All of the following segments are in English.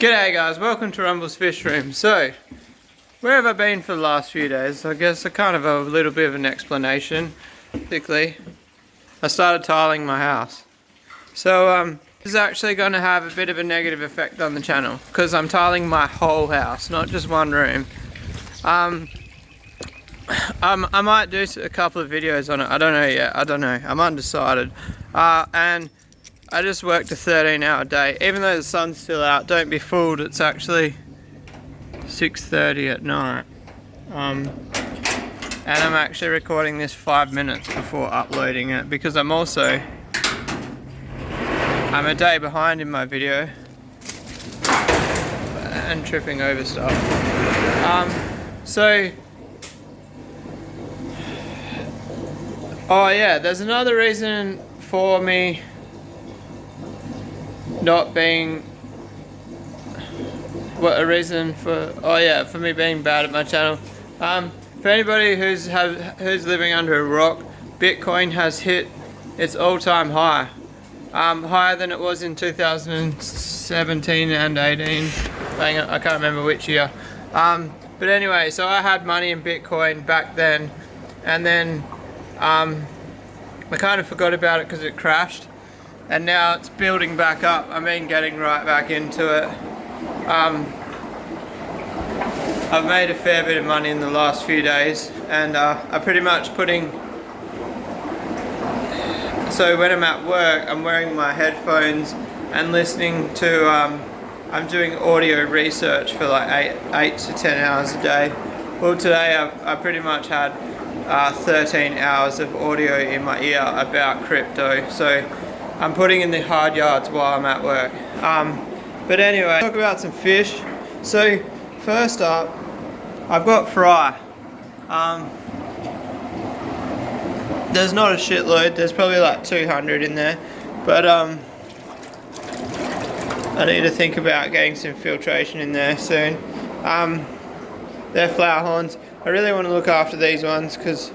G'day guys, welcome to Rumble's Fish Room. So, where have I been for the last few days? I guess a kind of a little bit of an explanation. Basically, I started tiling my house. So, this is actually going to have a bit of a negative effect on the channel because I'm tiling my whole house, not just one room. I might do a couple of videos on it. I don't know yet. I'm undecided. And I just worked a 13-hour day. Even though the sun's still out, don't be fooled, it's actually 6:30 at night. And I'm actually recording this 5 minutes before uploading it because I'm a day behind in my video and tripping over stuff. Oh yeah, there's another reason for me not being for me being bad at my channel. For anybody who's living under a rock, Bitcoin has hit its all-time high, higher than it was in 2017 and 18. I can't remember which year. But anyway, so I had money in Bitcoin back then, and then I kind of forgot about it because it crashed. And now it's building back up. I've been getting right back into it. I've made a fair bit of money in the last few days, and I'm pretty much so when I'm at work, I'm wearing my headphones and listening to, I'm doing audio research for like 8 to 10 hours a day. Well, today I pretty much had 13 hours of audio in my ear about crypto. So I'm putting in the hard yards while I'm at work. But anyway, talk about some fish. So first up, I've got fry. There's not a shitload. There's probably like 200 in there. But I need to think about getting some filtration in there soon. They're flowerhorns. I really want to look after these ones because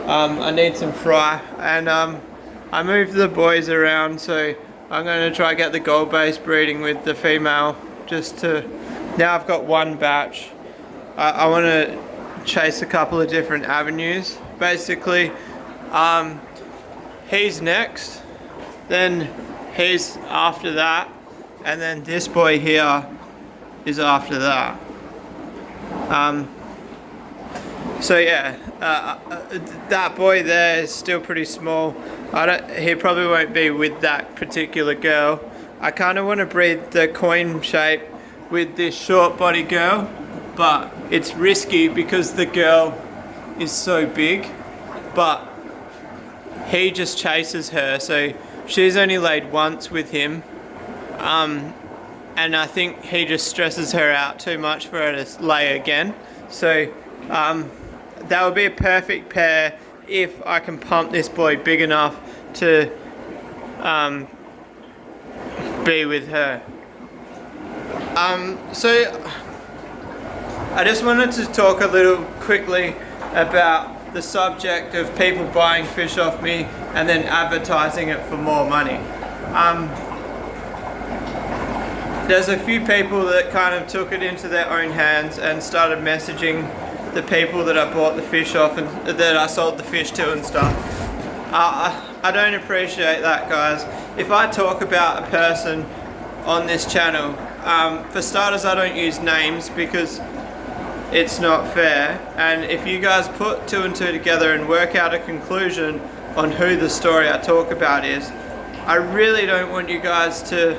I need some fry. And I moved the boys around, so I'm going to try get the gold base breeding with the female. Now I've got one batch. I want to chase a couple of different avenues. Basically, he's next, then he's after that, and then this boy here is after that. So yeah, that boy there is still pretty small. He probably won't be with that particular girl. I kind of want to breed the coin shape with this short body girl, but it's risky because the girl is so big, but he just chases her, so she's only laid once with him, and I think he just stresses her out too much for her to lay again. So that would be a perfect pair if I can pump this boy big enough to be with her. So I just wanted to talk a little quickly about the subject of people buying fish off me and then advertising it for more money. There's a few people that kind of took it into their own hands and started messaging the people that I bought the fish off and that I sold the fish to and stuff. I don't appreciate that, guys. If I talk about a person on this channel, for starters, I don't use names because it's not fair. And if you guys put two and two together and work out a conclusion on who the story I talk about is, I really don't want you guys to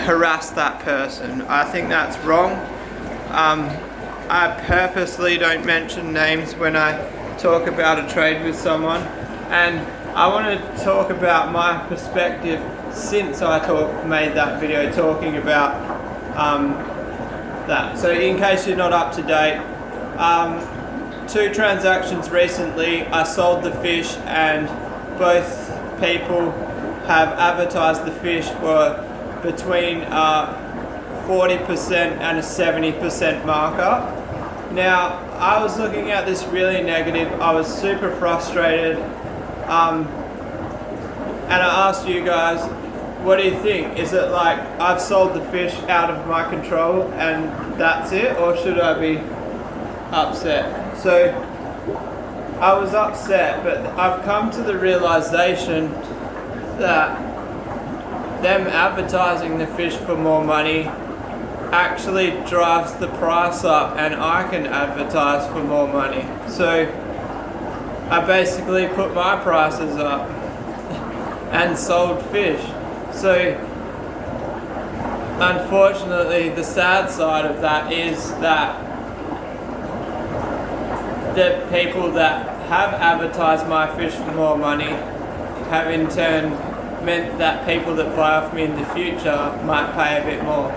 harass that person. I think that's wrong. I purposely don't mention names when I talk about a trade with someone, and I want to talk about my perspective since I made that video talking about that. So in case you're not up to date, 2 transactions recently, I sold the fish and both people have advertised the fish for between 40% and a 70% markup. Now, I was looking at this really negative. I was super frustrated, and I asked you guys, what do you think? Is it like I've sold the fish out of my control and that's it, or should I be upset? So I was upset, but I've come to the realization that them advertising the fish for more money actually drives the price up, and I can advertise for more money. So I basically put my prices up and sold fish. So unfortunately, the sad side of that is that the people that have advertised my fish for more money have in turn meant that people that buy off me in the future might pay a bit more.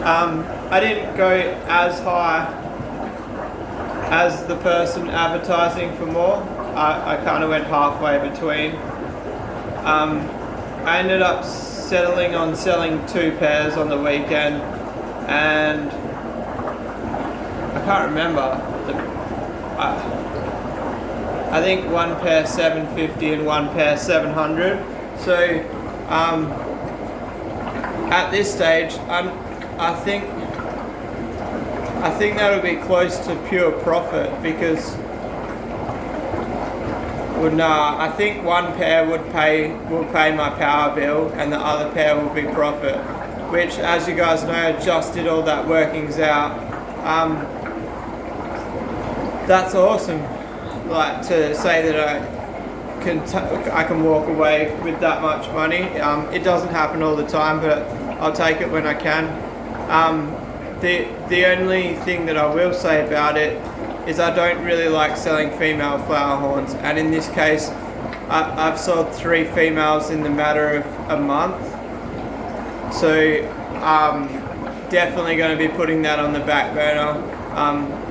I didn't go as high as the person advertising for more. I kind of went halfway between. I ended up settling on selling 2 pairs on the weekend, and I can't remember. I think 1 pair $750 and 1 pair $700. So at this stage, I think that'll be close to pure profit, because I think 1 pair will pay my power bill, and the other pair will be profit. Which, as you guys know, I just did all that workings out. That's awesome. Like, to say that I can walk away with that much money. It doesn't happen all the time, but I'll take it when I can. The only thing that I will say about it is I don't really like selling female flower horns, and in this case I've sold 3 females in the matter of a month. So definitely going to be putting that on the back burner.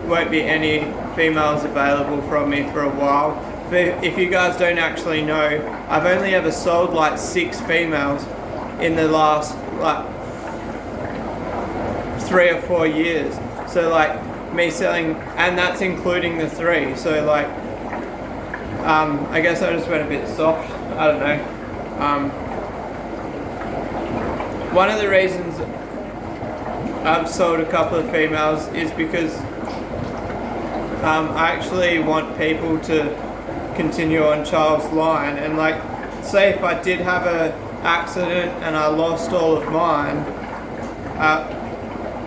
Won't be any females available from me for a while. If you guys don't actually know, I've only ever sold like 6 females in the last like 3 or 4 years. So like me selling, and that's including the 3. So like I guess I just went a bit soft. I don't know. One of the reasons I've sold a couple of females is because I actually want people to continue on Charles' line, and like, say if I did have an accident and I lost all of mine,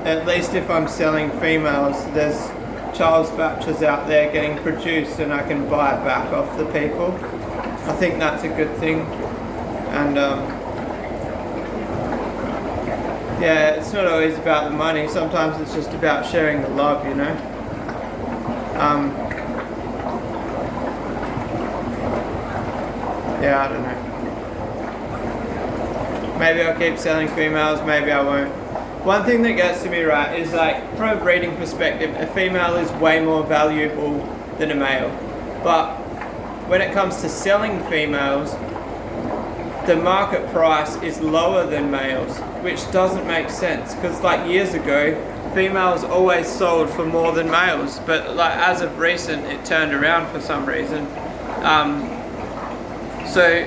at least if I'm selling females, there's Charles batches out there getting produced and I can buy it back off the people. I think that's a good thing. And yeah, it's not always about the money. Sometimes it's just about sharing the love, you know. Yeah, I don't know. Maybe I'll keep selling females, maybe I won't. One thing that gets to me, right, is like, from a breeding perspective, a female is way more valuable than a male. But when it comes to selling females, the market price is lower than males, which doesn't make sense, because like years ago, females always sold for more than males, but like as of recent, it turned around for some reason. So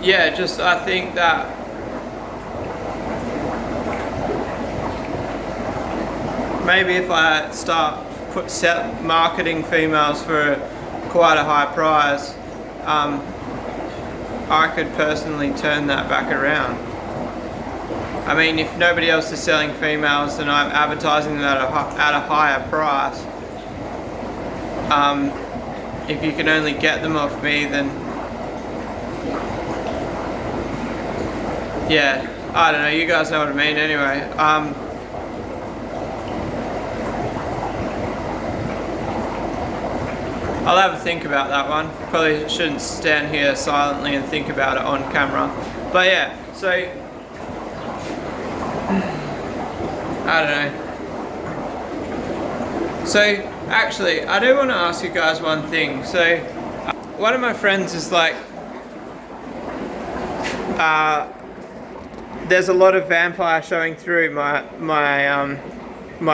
yeah, just I think that maybe if I start marketing females for quite a high price, I could personally turn that back around. I mean, if nobody else is selling females and I'm advertising them at a higher price, if you can only get them off me, then yeah, I don't know, you guys know what I mean anyway. I'll have a think about that one. Probably shouldn't stand here silently and think about it on camera. But yeah, so I don't know. So actually, I do want to ask you guys one thing. So one of my friends is like, there's a lot of vampire showing through my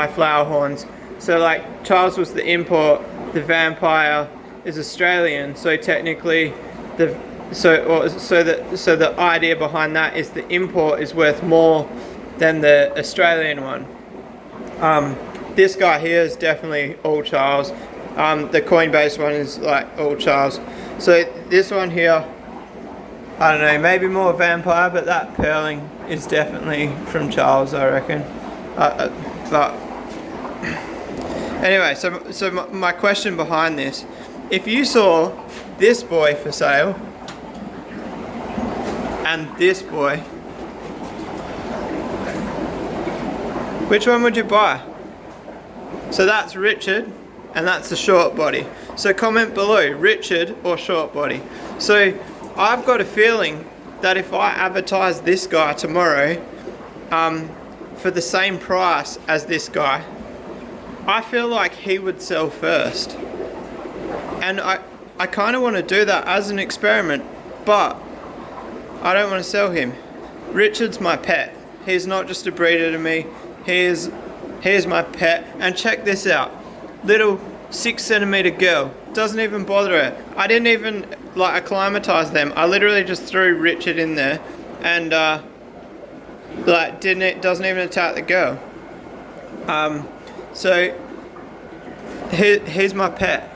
flower horns. So like, Charles was the import, the vampire is Australian, so technically the So the idea behind that is the import is worth more than the Australian one. This guy here is definitely all Charles. The Coinbase one is like all Charles. So this one here, I don't know, maybe more vampire, but that pearling is definitely from Charles, I reckon. But anyway, so my question behind this, if you saw this boy for sale and this boy, which one would you buy? So that's Richard and that's the short body. So comment below, Richard or short body. So I've got a feeling that if I advertise this guy tomorrow for the same price as this guy, I feel like he would sell first. And I kind of want to do that as an experiment, but I don't want to sell him. Richard's my pet. He's not just a breeder to me. Here's my pet. And check this out. Little 6 centimeter girl. Doesn't even bother her. I didn't even like acclimatize them. I literally just threw Richard in there and like doesn't even attack the girl. So here's my pet.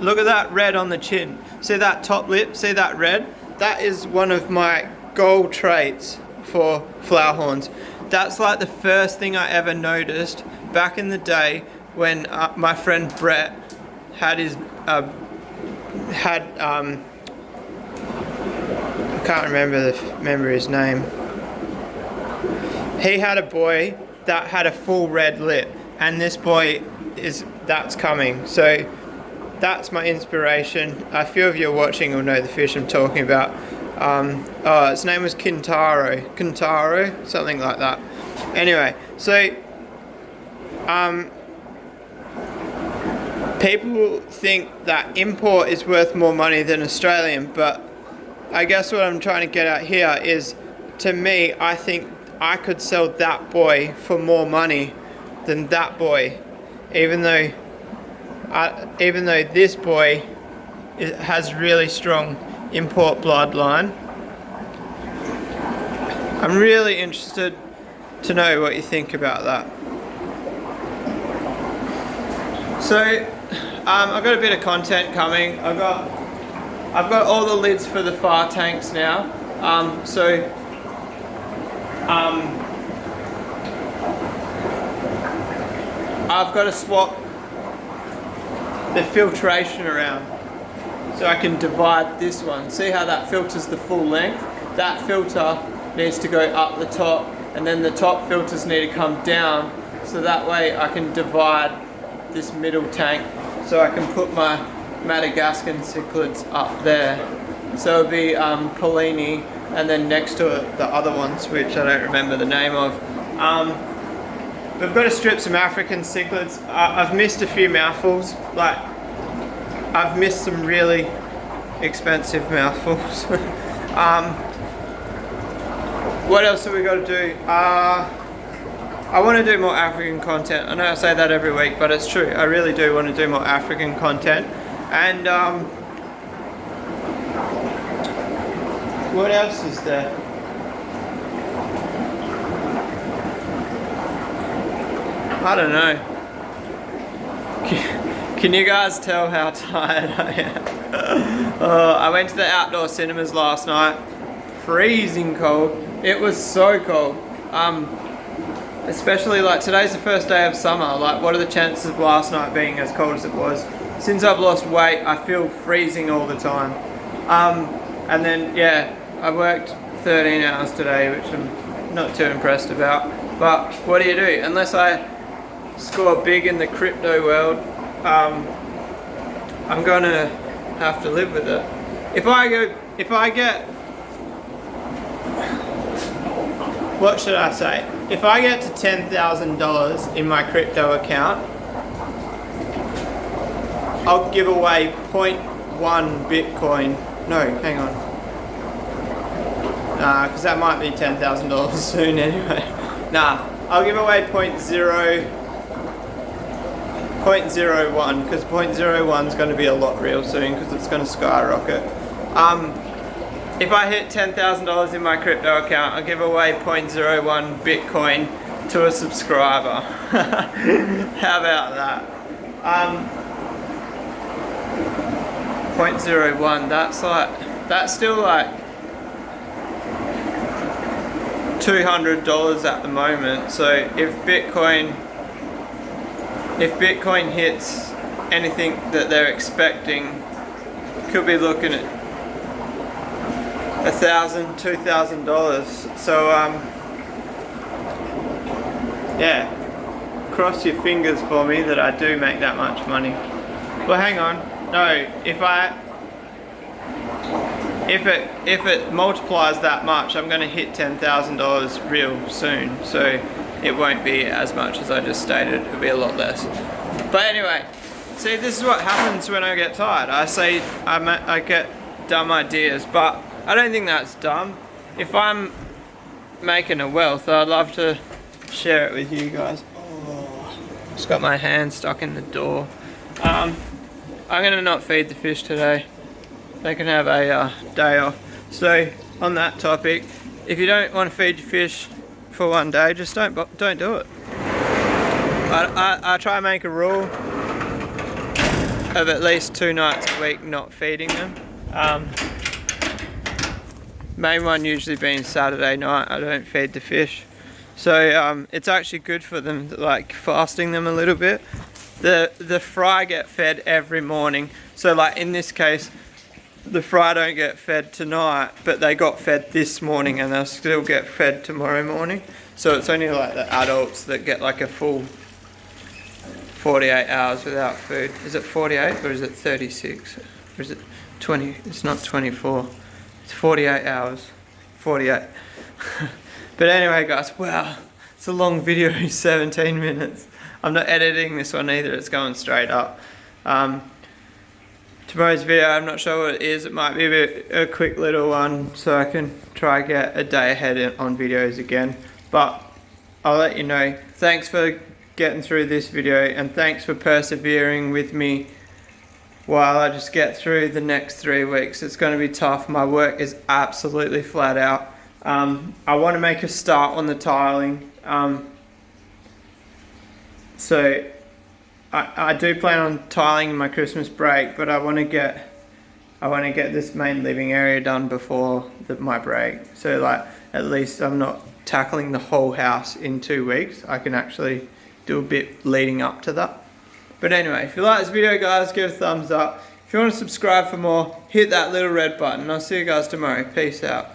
Look at that red on the chin. See that top lip? See that red? That is one of my goal traits for flowerhorns. That's like the first thing I ever noticed back in the day when my friend Brett had his I can't remember his name. He had a boy that had a full red lip, and this boy that's coming. So that's my inspiration. A few of you watching will know the fish I'm talking about. Its name was Kintaro, something like that. Anyway, so people think that import is worth more money than Australian, but I guess what I'm trying to get at here is, to me, I think I could sell that boy for more money than that boy, even though this boy has really strong import bloodline. I'm really interested to know what you think about that. So I've got a bit of content coming. I've got all the lids for the far tanks now. I've got to swap the filtration around so I can divide this one. See how that filters the full length? That filter needs to go up the top, and then the top filters need to come down, so that way I can divide this middle tank, so I can put my Madagascan cichlids up there. So it'll be Polini, and then next to it the other ones, which I don't remember the name of. We've got to strip some African cichlids. I've missed a few mouthfuls. Like, I've missed some really expensive mouthfuls. What else have we got to do? I want to do more African content. I know I say that every week, but it's true. I really do want to do more African content. And what else is there? I don't know. Can you guys tell how tired I am? I went to the outdoor cinemas last night. Freezing cold. It was so cold. Especially like today's the first day of summer. Like, what are the chances of last night being as cold as it was? Since I've lost weight, I feel freezing all the time. And then, yeah, I worked 13 hours today, which I'm not too impressed about. But what do you do? Unless I score big in the crypto world, I'm gonna have to live with it. If I get, what should I say? If I get to $10,000 in my crypto account, I'll give away 0.1 Bitcoin. No, hang on. Nah, because that might be $10,000 soon anyway. Nah, I'll give away 0.01, because 0.01 is going to be a lot real soon, because it's going to skyrocket. if I hit $10,000 in my crypto account, I'll give away 0.01 Bitcoin to a subscriber. How about that? 0.01, that's still like $200 at the moment. So if Bitcoin hits anything that they're expecting, could be looking at $1,000, $2,000. So yeah, cross your fingers for me that I do make that much money. Well, hang on. No, if it multiplies that much, I'm going to hit $10,000 real soon. So it won't be as much as I just stated. It'll be a lot less. But anyway, see, this is what happens when I get tired. I get dumb ideas, but I don't think that's dumb. If I'm making a wealth, I'd love to share it with you guys. Oh, just got my hand stuck in the door. I'm gonna not feed the fish today. They can have a day off. So on that topic, if you don't want to feed your fish for one day, just don't do it. I try to make a rule of at least 2 nights a week not feeding them. Main one usually being Saturday night. I don't feed the fish, so it's actually good for them, like fasting them a little bit. The fry get fed every morning, so like in this case, the fry don't get fed tonight, but they got fed this morning and they'll still get fed tomorrow morning. So it's only like the adults that get like a full 48 hours without food. Is it 48 or is it 36? Or is it 20? It's not 24. It's 48 hours. 48. But anyway guys, wow, it's a long video, 17 minutes. I'm not editing this one either, it's going straight up. Tomorrow's video, I'm not sure what it is. It might be a quick little one so I can try get a day ahead on videos again. But I'll let you know. Thanks for getting through this video and thanks for persevering with me while I just get through the next 3 weeks. It's going to be tough. My work is absolutely flat out. I want to make a start on the tiling. So I do plan on tiling in my Christmas break, but I want to get this main living area done before my break. So like at least I'm not tackling the whole house in 2 weeks. I can actually do a bit leading up to that. But anyway, if you like this video guys, give it a thumbs up. If you want to subscribe for more, hit that little red button. I'll see you guys tomorrow. Peace out.